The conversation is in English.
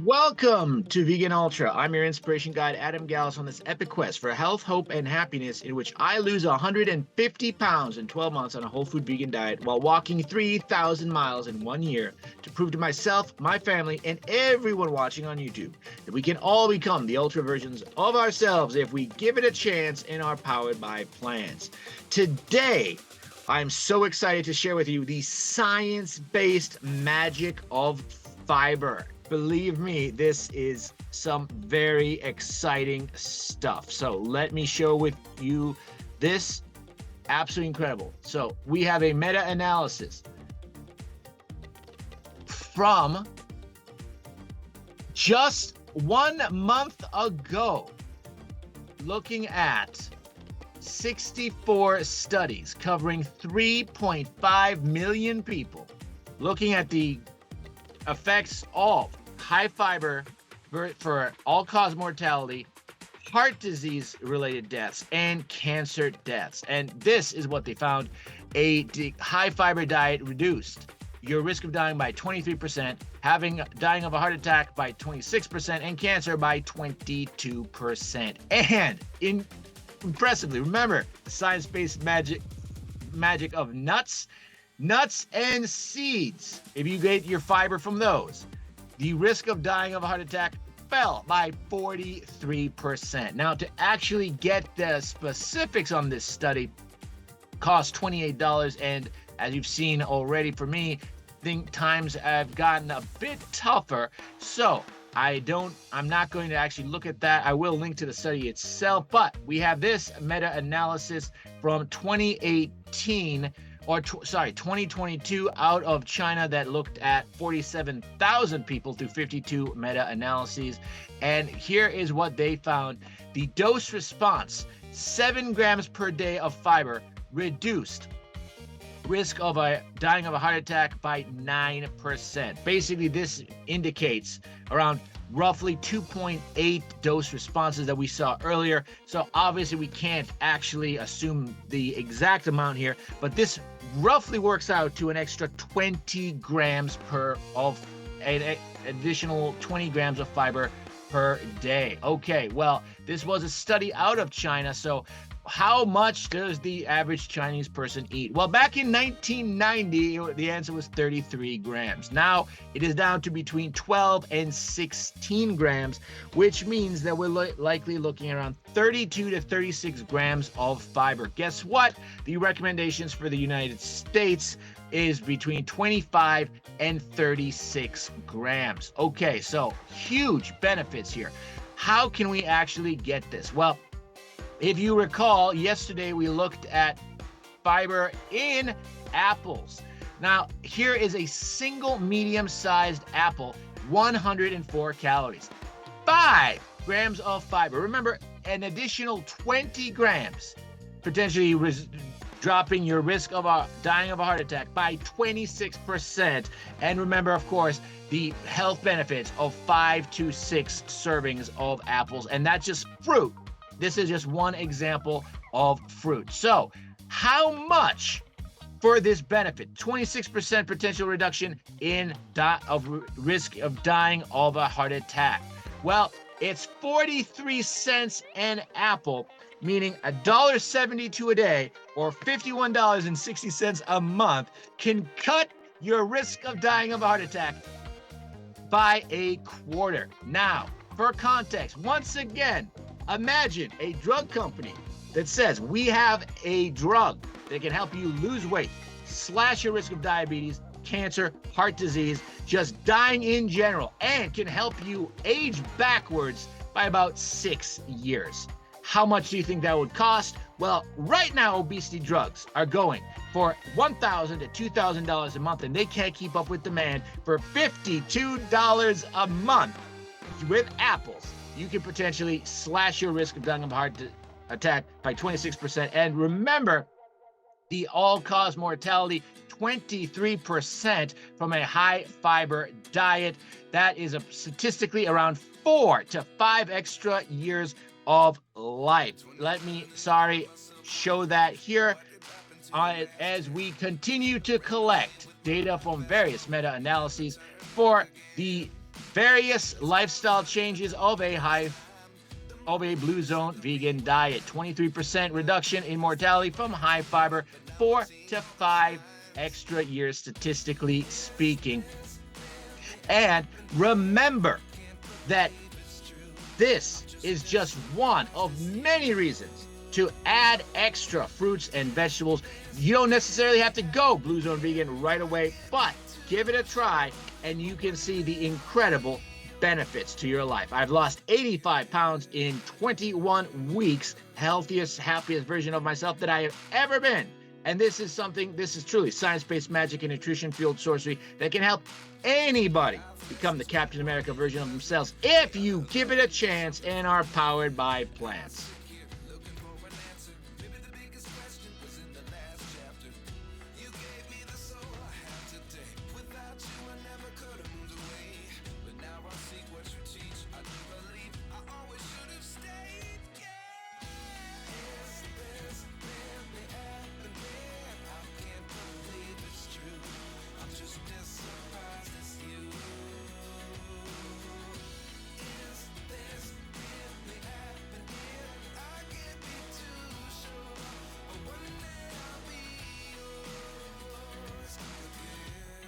Welcome to Vegan Ultra. I'm your inspiration guide, Adam Gallus, on this epic quest for health, hope, and happiness in which I lose 150 pounds in 12 months on a whole food vegan diet while walking 3,000 miles in 1 year to prove to myself, my family, and everyone watching on YouTube that we can all become the ultra versions of ourselves if we give it a chance and are powered by plants. Today, I'm so excited to share with you the science-based magic of fiber. Believe me, this is some very exciting stuff. So let me share with you this. Absolutely incredible. So we have a meta-analysis from just 1 month ago, looking at 64 studies covering 3.5 million people, looking at the effects of high fiber for all-cause mortality, heart disease related deaths, and cancer deaths. And this is what they found. A high fiber diet reduced your risk of dying by 23%, dying of a heart attack by 26%, and cancer by 22%. And impressively, remember the science-based magic of nuts and seeds. If you get your fiber from those, the risk of dying of a heart attack fell by 43%. Now, to actually get the specifics on this study cost $28, and as you've seen already for me, I think times have gotten a bit tougher. So I'm not going to actually look at that. I will link to the study itself, but we have this meta-analysis from 2022 out of China that looked at 47,000 people through 52 meta-analyses. And here is what they found. The dose response, 7 grams per day of fiber reduced risk of dying of a heart attack by 9%. Basically, this indicates around roughly 2.8 dose responses that we saw earlier. So obviously we can't actually assume the exact amount here, but this roughly works out to an extra 20 grams additional 20 grams of fiber per day. Okay, well, this was a study out of China, so how much does the average Chinese person eat? Well, back in 1990, the answer was 33 grams. Now it is down to between 12 and 16 grams, which means that we're likely looking around 32 to 36 grams of fiber. Guess what? The recommendations for the United States is between 25 and 36 grams. Okay, so huge benefits here. How can we actually get this? Well, if you recall, yesterday we looked at fiber in apples. Now, here is a single medium-sized apple, 104 calories, 5 grams of fiber. Remember, an additional 20 grams, potentially dropping your risk of dying of a heart attack by 26%. And remember, of course, the health benefits of 5 to 6 servings of apples, and that's just fruit. This is just one example of fruit. So how much for this benefit? 26% potential reduction in risk of dying of a heart attack. Well, it's 43 cents an apple, meaning $1.72 a day or $51.60 a month can cut your risk of dying of a heart attack by a quarter. Now, for context, once again, imagine a drug company that says we have a drug that can help you lose weight, slash your risk of diabetes, cancer, heart disease, just dying in general, and can help you age backwards by about 6 years. How much do you think that would cost? Well, right now, obesity drugs are going for $1,000 to $2,000 a month, and they can't keep up with demand. For $52 a month with apples, you can potentially slash your risk of dying of a heart attack by 26%. And remember, the all-cause mortality, 23% from a high-fiber diet. That is statistically around 4 to 5 extra years of life. Let me show that here as we continue to collect data from various meta-analyses for the Various lifestyle changes of a blue zone vegan diet. 23% reduction in mortality from high fiber, 4 to 5 extra years statistically speaking. And remember that this is just one of many reasons to add extra fruits and vegetables. You don't necessarily have to go Blue Zone vegan right away, but give it a try and you can see the incredible benefits to your life. I've lost 85 pounds in 21 weeks, healthiest, happiest version of myself that I have ever been. And this is truly science-based magic and nutrition-fueled sorcery that can help anybody become the Captain America version of themselves if you give it a chance and are powered by plants.